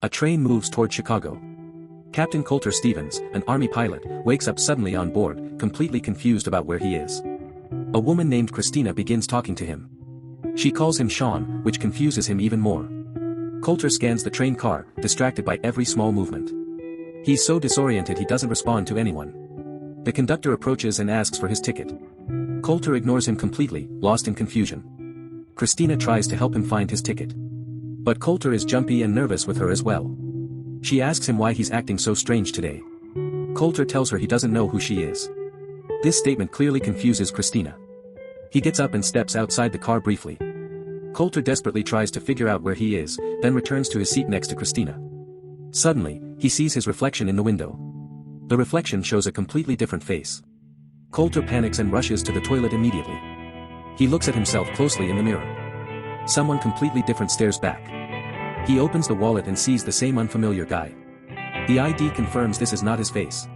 A train moves toward Chicago. Captain Coulter Stevens, an army pilot, wakes up suddenly on board, completely confused about where he is. A woman named Christina begins talking to him. She calls him Sean, which confuses him even more. Coulter scans the train car, distracted by every small movement. He's so disoriented he doesn't respond to anyone. The conductor approaches and asks for his ticket. Coulter ignores him completely, lost in confusion. Christina tries to help him find his ticket. But Coulter is jumpy and nervous with her as well. She asks him why he's acting so strange today. Coulter tells her he doesn't know who she is. This statement clearly confuses Christina. He gets up and steps outside the car briefly. Coulter desperately tries to figure out where he is, then returns to his seat next to Christina. Suddenly, he sees his reflection in the window. The reflection shows a completely different face. Coulter panics and rushes to the toilet immediately. He looks at himself closely in the mirror. Someone completely different stares back. He opens the wallet and sees the same unfamiliar guy. The ID confirms this is not his face.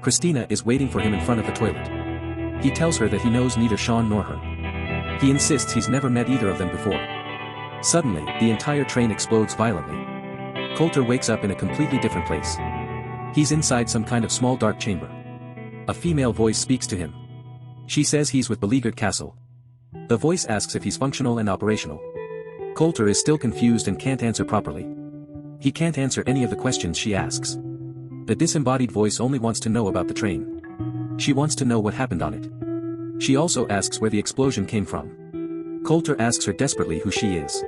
Christina is waiting for him in front of the toilet. He tells her that he knows neither Sean nor her. He insists he's never met either of them before. Suddenly, the entire train explodes violently. Coulter wakes up in a completely different place. He's inside some kind of small dark chamber. A female voice speaks to him. She says he's with Beleaguered Castle. The voice asks if he's functional and operational. Coulter is still confused and can't answer properly. He can't answer any of the questions she asks. The disembodied voice only wants to know about the train. She wants to know what happened on it. She also asks where the explosion came from. Coulter asks her desperately who she is.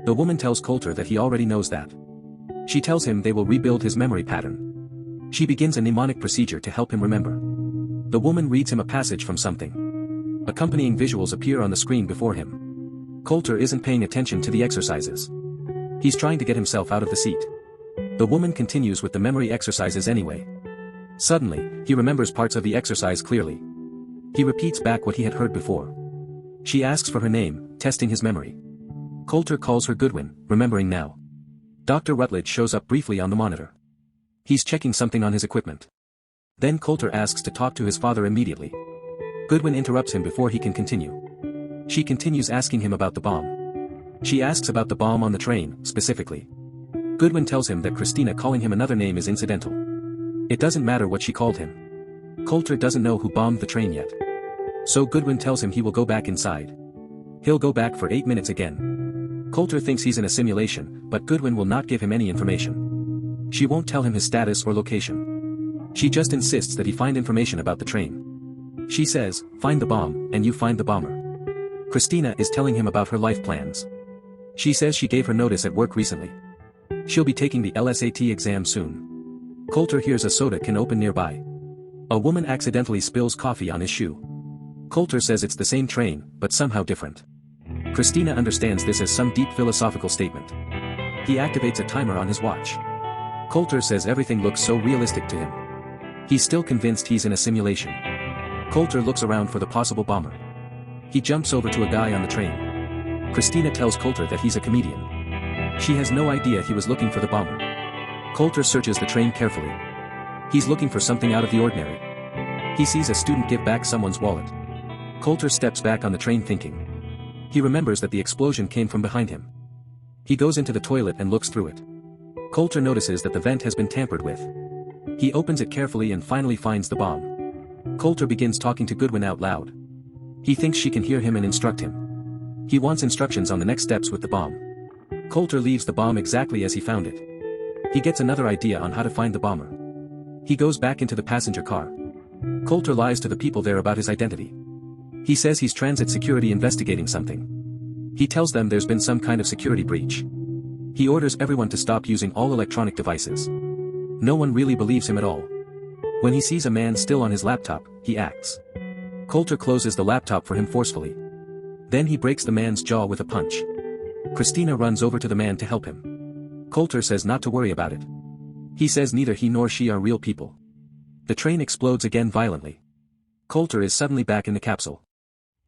The woman tells Coulter that he already knows that. She tells him they will rebuild his memory pattern. She begins a mnemonic procedure to help him remember. The woman reads him a passage from something. Accompanying visuals appear on the screen before him. Coulter isn't paying attention to the exercises. He's trying to get himself out of the seat. The woman continues with the memory exercises anyway. Suddenly, he remembers parts of the exercise clearly. He repeats back what he had heard before. She asks for her name, testing his memory. Coulter calls her Goodwin, remembering now. Dr. Rutledge shows up briefly on the monitor. He's checking something on his equipment. Then Coulter asks to talk to his father immediately. Goodwin interrupts him before he can continue. She continues asking him about the bomb. She asks about the bomb on the train, specifically. Goodwin tells him that Christina calling him another name is incidental. It doesn't matter what she called him. Coulter doesn't know who bombed the train yet. So Goodwin tells him he will go back inside. He'll go back for 8 minutes again. Coulter thinks he's in a simulation, but Goodwin will not give him any information. She won't tell him his status or location. She just insists that he find information about the train. She says, find the bomb, and you find the bomber. Christina is telling him about her life plans. She says she gave her notice at work recently. She'll be taking the LSAT exam soon. Coulter hears a soda can open nearby. A woman accidentally spills coffee on his shoe. Coulter says it's the same train, but somehow different. Christina understands this as some deep philosophical statement. He activates a timer on his watch. Coulter says everything looks so realistic to him. He's still convinced he's in a simulation. Coulter looks around for the possible bomber. He jumps over to a guy on the train. Christina tells Coulter that he's a comedian. She has no idea he was looking for the bomber. Coulter searches the train carefully. He's looking for something out of the ordinary. He sees a student give back someone's wallet. Coulter steps back on the train thinking. He remembers that the explosion came from behind him. He goes into the toilet and looks through it. Coulter notices that the vent has been tampered with. He opens it carefully and finally finds the bomb. Coulter begins talking to Goodwin out loud. He thinks she can hear him and instruct him. He wants instructions on the next steps with the bomb. Coulter leaves the bomb exactly as he found it. He gets another idea on how to find the bomber. He goes back into the passenger car. Coulter lies to the people there about his identity. He says he's transit security investigating something. He tells them there's been some kind of security breach. He orders everyone to stop using all electronic devices. No one really believes him at all. When he sees a man still on his laptop, he acts. Coulter closes the laptop for him forcefully. Then he breaks the man's jaw with a punch. Christina runs over to the man to help him. Coulter says not to worry about it. He says neither he nor she are real people. The train explodes again violently. Coulter is suddenly back in the capsule.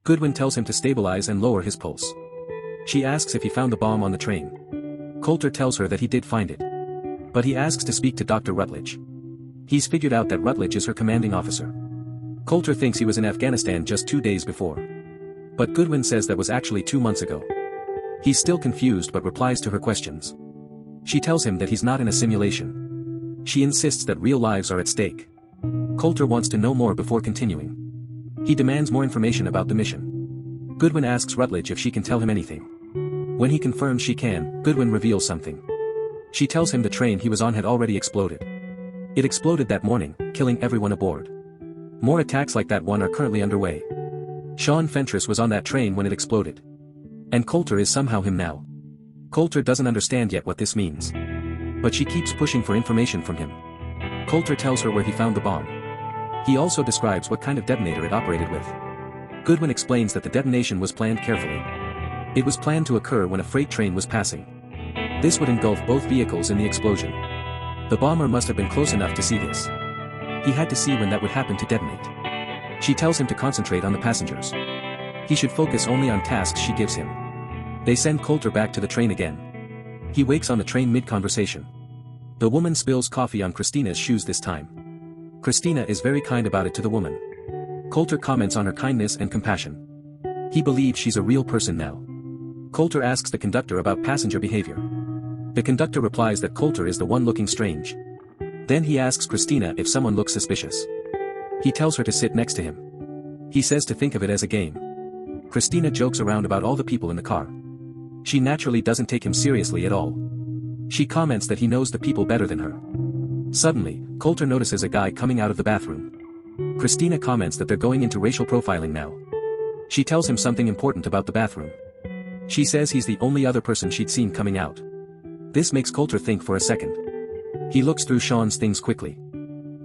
Goodwin tells him to stabilize and lower his pulse. She asks if he found the bomb on the train. Coulter tells her that he did find it. But he asks to speak to Dr. Rutledge. He's figured out that Rutledge is her commanding officer. Coulter thinks he was in Afghanistan just 2 days before. But Goodwin says that was actually 2 months ago. He's still confused but replies to her questions. She tells him that he's not in a simulation. She insists that real lives are at stake. Coulter wants to know more before continuing. He demands more information about the mission. Goodwin asks Rutledge if she can tell him anything. When he confirms she can, Goodwin reveals something. She tells him the train he was on had already exploded. It exploded that morning, killing everyone aboard. More attacks like that one are currently underway. Sean Fentress was on that train when it exploded. And Coulter is somehow him now. Coulter doesn't understand yet what this means. But she keeps pushing for information from him. Coulter tells her where he found the bomb. He also describes what kind of detonator it operated with. Goodwin explains that the detonation was planned carefully. It was planned to occur when a freight train was passing. This would engulf both vehicles in the explosion. The bomber must have been close enough to see this. He had to see when that would happen to detonate. She tells him to concentrate on the passengers. He should focus only on tasks she gives him. They send Coulter back to the train again. He wakes on the train mid-conversation. The woman spills coffee on Christina's shoes this time. Christina is very kind about it to the woman. Coulter comments on her kindness and compassion. He believes she's a real person now. Coulter asks the conductor about passenger behavior. The conductor replies that Coulter is the one looking strange. Then he asks Christina if someone looks suspicious. He tells her to sit next to him. He says to think of it as a game. Christina jokes around about all the people in the car. She naturally doesn't take him seriously at all. She comments that he knows the people better than her. Suddenly, Coulter notices a guy coming out of the bathroom. Christina comments that they're going into racial profiling now. She tells him something important about the bathroom. She says he's the only other person she'd seen coming out. This makes Coulter think for a second. He looks through Sean's things quickly.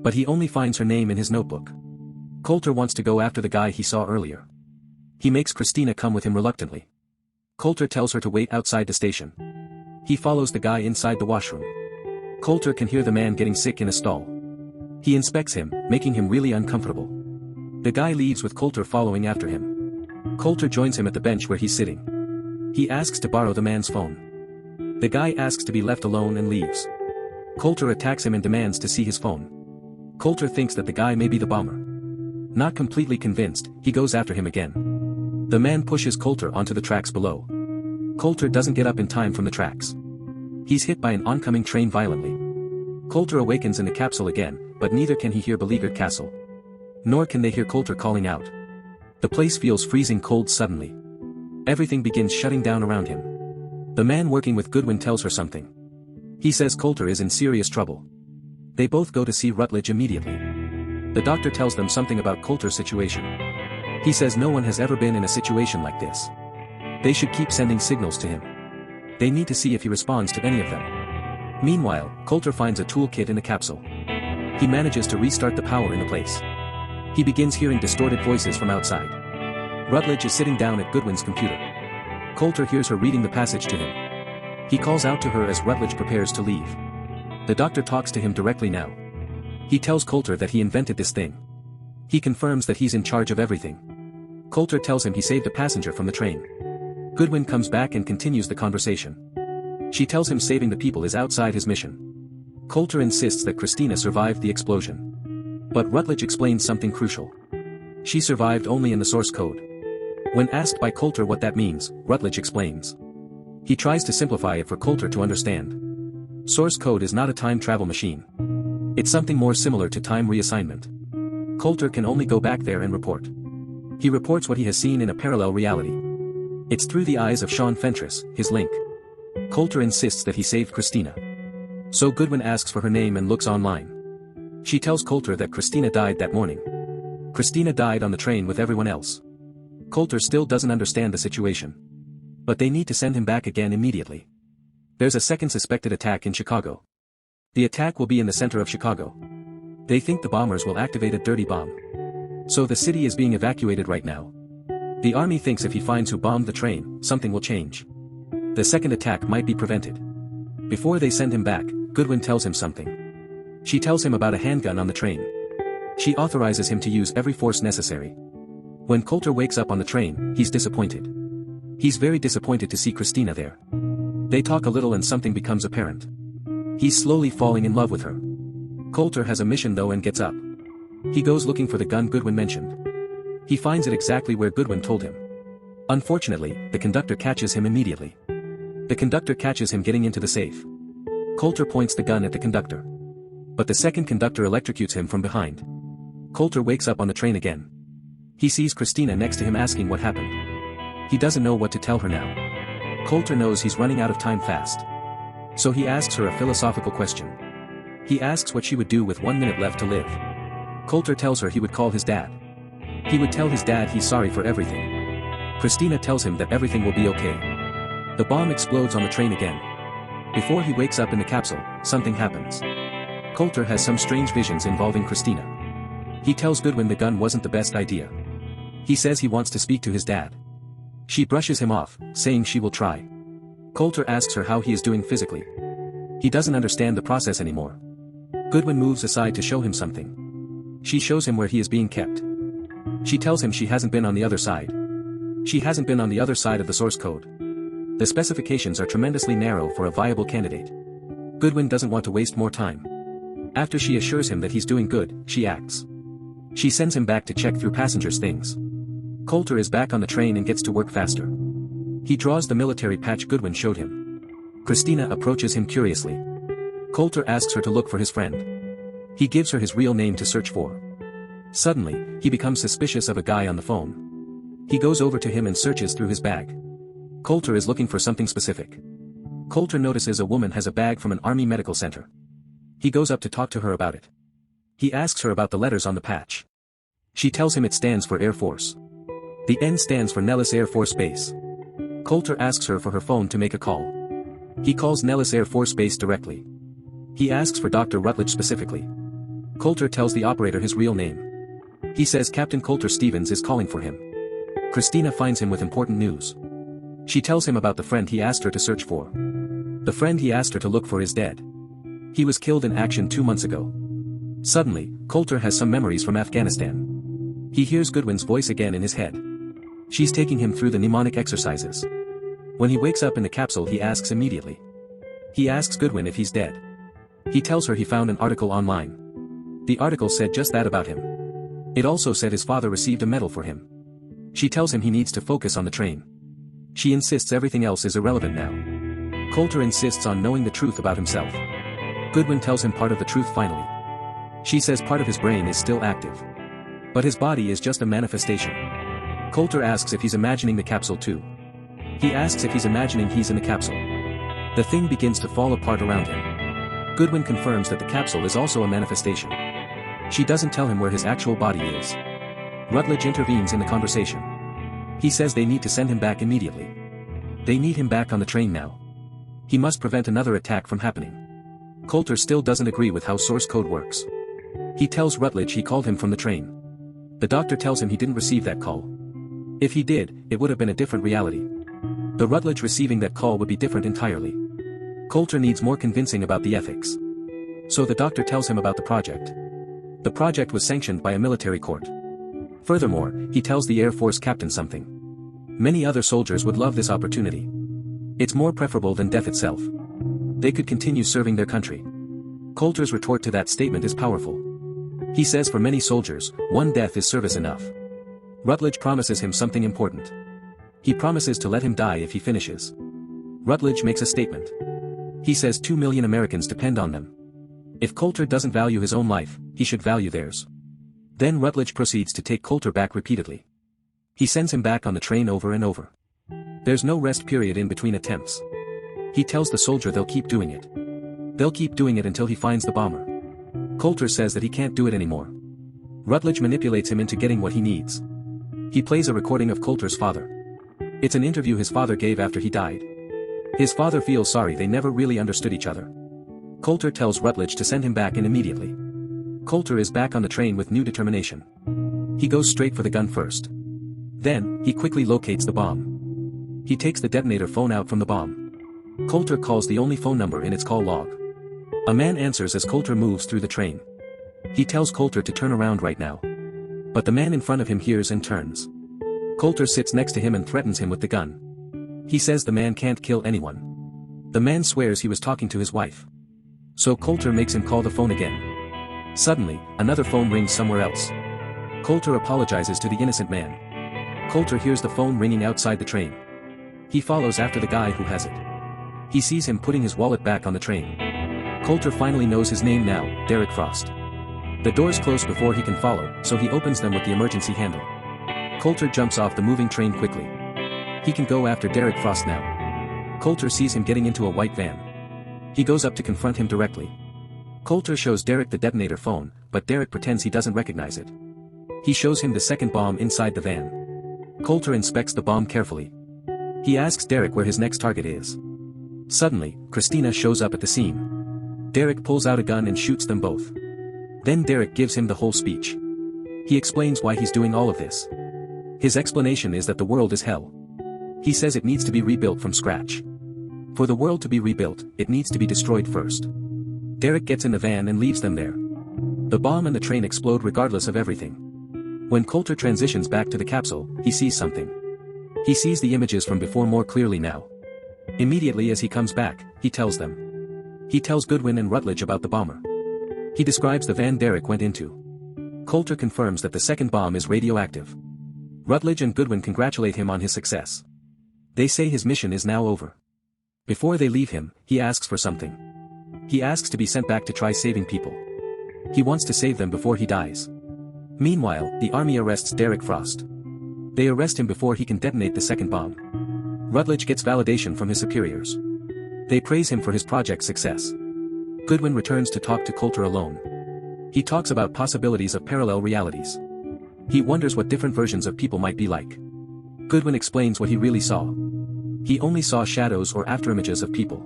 But he only finds her name in his notebook. Coulter wants to go after the guy he saw earlier. He makes Christina come with him reluctantly. Coulter tells her to wait outside the station. He follows the guy inside the washroom. Coulter can hear the man getting sick in a stall. He inspects him, making him really uncomfortable. The guy leaves with Coulter following after him. Coulter joins him at the bench where he's sitting. He asks to borrow the man's phone. The guy asks to be left alone and leaves. Coulter attacks him and demands to see his phone. Coulter thinks that the guy may be the bomber. Not completely convinced, he goes after him again. The man pushes Coulter onto the tracks below. Coulter doesn't get up in time from the tracks. He's hit by an oncoming train violently. Coulter awakens in the capsule again, but neither can he hear beleaguered Castle. Nor can they hear Coulter calling out. The place feels freezing cold suddenly. Everything begins shutting down around him. The man working with Goodwin tells her something. He says Coulter is in serious trouble. They both go to see Rutledge immediately. The doctor tells them something about Coulter's situation. He says no one has ever been in a situation like this. They should keep sending signals to him. They need to see if he responds to any of them. Meanwhile, Coulter finds a toolkit in the capsule. He manages to restart the power in the place. He begins hearing distorted voices from outside. Rutledge is sitting down at Goodwin's computer. Coulter hears her reading the passage to him. He calls out to her as Rutledge prepares to leave. The doctor talks to him directly now. He tells Coulter that he invented this thing. He confirms that he's in charge of everything. Coulter tells him he saved a passenger from the train. Goodwin comes back and continues the conversation. She tells him saving the people is outside his mission. Coulter insists that Christina survived the explosion. But Rutledge explains something crucial. She survived only in the source code. When asked by Coulter what that means, Rutledge explains. He tries to simplify it for Coulter to understand. Source code is not a time travel machine. It's something more similar to time reassignment. Coulter can only go back there and report. He reports what he has seen in a parallel reality. It's through the eyes of Sean Fentress, his link. Coulter insists that he saved Christina. So Goodwin asks for her name and looks online. She tells Coulter that Christina died that morning. Christina died on the train with everyone else. Coulter still doesn't understand the situation. But they need to send him back again immediately. There's a second suspected attack in Chicago. The attack will be in the center of Chicago. They think the bombers will activate a dirty bomb. So the city is being evacuated right now. The army thinks if he finds who bombed the train, something will change. The second attack might be prevented. Before they send him back, Goodwin tells him something. She tells him about a handgun on the train. She authorizes him to use every force necessary. When Coulter wakes up on the train, he's disappointed. He's very disappointed to see Christina there. They talk a little and something becomes apparent. He's slowly falling in love with her. Coulter has a mission though and gets up. He goes looking for the gun Goodwin mentioned. He finds it exactly where Goodwin told him. Unfortunately, the conductor catches him immediately. The conductor catches him getting into the safe. Coulter points the gun at the conductor. But the second conductor electrocutes him from behind. Coulter wakes up on the train again. He sees Christina next to him asking what happened. He doesn't know what to tell her now. Coulter knows he's running out of time fast. So he asks her a philosophical question. He asks what she would do with 1 minute left to live. Coulter tells her he would call his dad. He would tell his dad he's sorry for everything. Christina tells him that everything will be okay. The bomb explodes on the train again. Before he wakes up in the capsule, something happens. Coulter has some strange visions involving Christina. He tells Goodwin the gun wasn't the best idea. He says he wants to speak to his dad. She brushes him off, saying she will try. Coulter asks her how he is doing physically. He doesn't understand the process anymore. Goodwin moves aside to show him something. She shows him where he is being kept. She tells him she hasn't been on the other side. She hasn't been on the other side of the source code. The specifications are tremendously narrow for a viable candidate. Goodwin doesn't want to waste more time. After she assures him that he's doing good, she acts. She sends him back to check through passengers' things. Coulter is back on the train and gets to work faster. He draws the military patch Goodwin showed him. Christina approaches him curiously. Coulter asks her to look for his friend. He gives her his real name to search for. Suddenly, he becomes suspicious of a guy on the phone. He goes over to him and searches through his bag. Coulter is looking for something specific. Coulter notices a woman has a bag from an army medical center. He goes up to talk to her about it. He asks her about the letters on the patch. She tells him it stands for Air Force. The N stands for Nellis Air Force Base. Coulter asks her for her phone to make a call. He calls Nellis Air Force Base directly. He asks for Dr. Rutledge specifically. Coulter tells the operator his real name. He says Captain Colter Stevens is calling for him. Christina finds him with important news. She tells him about the friend he asked her to search for. The friend he asked her to look for is dead. He was killed in action 2 months ago. Suddenly, Coulter has some memories from Afghanistan. He hears Goodwin's voice again in his head. She's taking him through the mnemonic exercises. When he wakes up in the capsule he asks immediately. He asks Goodwin if he's dead. He tells her he found an article online. The article said just that about him. It also said his father received a medal for him. She tells him he needs to focus on the train. She insists everything else is irrelevant now. Coulter insists on knowing the truth about himself. Goodwin tells him part of the truth finally. She says part of his brain is still active. But his body is just a manifestation. Coulter asks if he's imagining the capsule too. He asks if he's imagining he's in the capsule. The thing begins to fall apart around him. Goodwin confirms that the capsule is also a manifestation. She doesn't tell him where his actual body is. Rutledge intervenes in the conversation. He says they need to send him back immediately. They need him back on the train now. He must prevent another attack from happening. Coulter still doesn't agree with how source code works. He tells Rutledge he called him from the train. The doctor tells him he didn't receive that call. If he did, it would have been a different reality. The Rutledge receiving that call would be different entirely. Coulter needs more convincing about the ethics. So the doctor tells him about the project. The project was sanctioned by a military court. Furthermore, he tells the Air Force captain something. Many other soldiers would love this opportunity. It's more preferable than death itself. They could continue serving their country. Coulter's retort to that statement is powerful. He says for many soldiers, one death is service enough. Rutledge promises him something important. He promises to let him die if he finishes. Rutledge makes a statement. He says 2 million Americans depend on them. If Coulter doesn't value his own life, he should value theirs. Then Rutledge proceeds to take Coulter back repeatedly. He sends him back on the train over and over. There's no rest period in between attempts. He tells the soldier they'll keep doing it. They'll keep doing it until he finds the bomber. Coulter says that he can't do it anymore. Rutledge manipulates him into getting what he needs. He plays a recording of Coulter's father. It's an interview his father gave after he died. His father feels sorry they never really understood each other. Coulter tells Rutledge to send him back in immediately. Coulter is back on the train with new determination. He goes straight for the gun first. Then, he quickly locates the bomb. He takes the detonator phone out from the bomb. Coulter calls the only phone number in its call log. A man answers as Coulter moves through the train. He tells Coulter to turn around right now. But the man in front of him hears and turns. Coulter sits next to him and threatens him with the gun. He says the man can't kill anyone. The man swears he was talking to his wife. So Coulter makes him call the phone again. Suddenly, another phone rings somewhere else. Coulter apologizes to the innocent man. Coulter hears the phone ringing outside the train. He follows after the guy who has it. He sees him putting his wallet back on the train. Coulter finally knows his name now, Derek Frost. The doors close before he can follow, so he opens them with the emergency handle. Coulter jumps off the moving train quickly. He can go after Derek Frost now. Coulter sees him getting into a white van. He goes up to confront him directly. Coulter shows Derek the detonator phone, but Derek pretends he doesn't recognize it. He shows him the second bomb inside the van. Coulter inspects the bomb carefully. He asks Derek where his next target is. Suddenly, Christina shows up at the scene. Derek pulls out a gun and shoots them both. Then Derek gives him the whole speech. He explains why he's doing all of this. His explanation is that the world is hell. He says it needs to be rebuilt from scratch. For the world to be rebuilt, it needs to be destroyed first. Derek gets in the van and leaves them there. The bomb and the train explode regardless of everything. When Coulter transitions back to the capsule, he sees something. He sees the images from before more clearly now. Immediately as he comes back, he tells them. He tells Goodwin and Rutledge about the bomber. He describes the van Derek went into. Coulter confirms that the second bomb is radioactive. Rutledge and Goodwin congratulate him on his success. They say his mission is now over. Before they leave him, he asks for something. He asks to be sent back to try saving people. He wants to save them before he dies. Meanwhile, the army arrests Derek Frost. They arrest him before he can detonate the second bomb. Rutledge gets validation from his superiors. They praise him for his project's success. Goodwin returns to talk to Coulter alone. He talks about possibilities of parallel realities. He wonders what different versions of people might be like. Goodwin explains what he really saw. He only saw shadows or afterimages of people.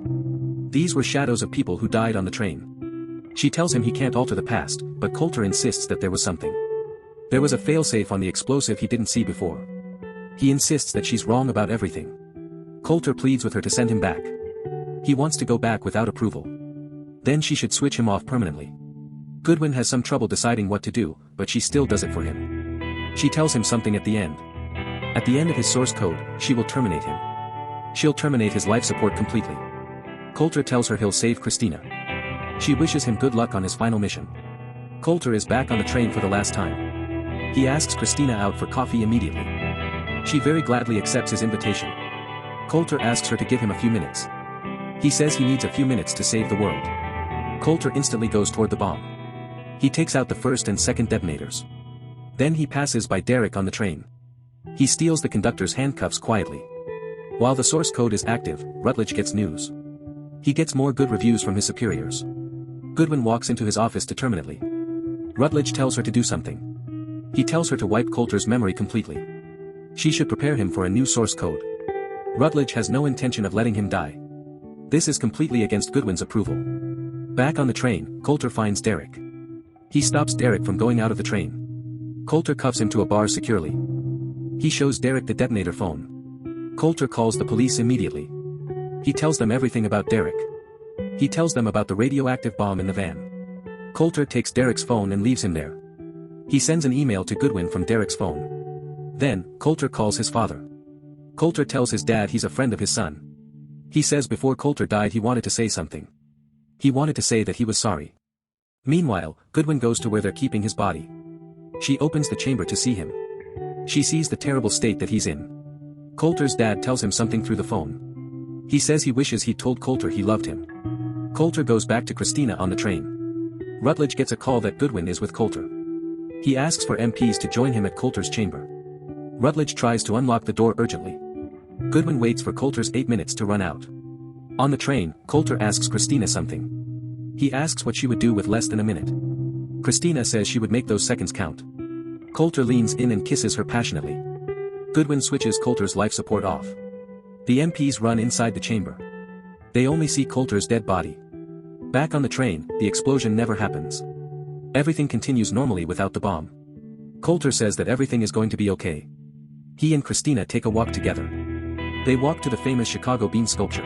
These were shadows of people who died on the train. She tells him he can't alter the past, but Coulter insists that there was something. There was a failsafe on the explosive he didn't see before. He insists that she's wrong about everything. Coulter pleads with her to send him back. He wants to go back without approval. Then she should switch him off permanently. Goodwin has some trouble deciding what to do, but she still does it for him. She tells him something at the end. At the end of his source code, she will terminate him. She'll terminate his life support completely. Coulter tells her he'll save Christina. She wishes him good luck on his final mission. Coulter is back on the train for the last time. He asks Christina out for coffee immediately. She very gladly accepts his invitation. Coulter asks her to give him a few minutes. He says he needs a few minutes to save the world. Coulter instantly goes toward the bomb. He takes out the first and second detonators. Then he passes by Derek on the train. He steals the conductor's handcuffs quietly. While the source code is active, Rutledge gets news. He gets more good reviews from his superiors. Goodwin walks into his office determinedly. Rutledge tells her to do something. He tells her to wipe Coulter's memory completely. She should prepare him for a new source code. Rutledge has no intention of letting him die. This is completely against Goodwin's approval. Back on the train, Coulter finds Derek. He stops Derek from going out of the train. Coulter cuffs him to a bar securely. He shows Derek the detonator phone. Coulter calls the police immediately. He tells them everything about Derek. He tells them about the radioactive bomb in the van. Coulter takes Derek's phone and leaves him there. He sends an email to Goodwin from Derek's phone. Then, Coulter calls his father. Coulter tells his dad he's a friend of his son. He says before Coulter died he wanted to say something. He wanted to say that he was sorry. Meanwhile, Goodwin goes to where they're keeping his body. She opens the chamber to see him. She sees the terrible state that he's in. Coulter's dad tells him something through the phone. He says he wishes he'd told Coulter he loved him. Coulter goes back to Christina on the train. Rutledge gets a call that Goodwin is with Coulter. He asks for MPs to join him at Coulter's chamber. Rutledge tries to unlock the door urgently. Goodwin waits for Coulter's 8 minutes to run out. On the train, Coulter asks Christina something. He asks what she would do with less than a minute. Christina says she would make those seconds count. Coulter leans in and kisses her passionately. Goodwin switches Coulter's life support off. The MPs run inside the chamber. They only see Coulter's dead body. Back on the train, the explosion never happens. Everything continues normally without the bomb. Coulter says that everything is going to be okay. He and Christina take a walk together. They walk to the famous Chicago bean sculpture.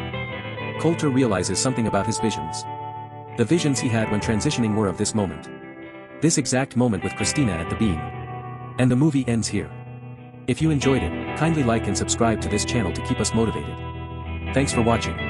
Coulter realizes something about his visions. The visions he had when transitioning were of this moment. This exact moment with Christina at the bean. And the movie ends here. If you enjoyed it, kindly like and subscribe to this channel to keep us motivated. Thanks for watching.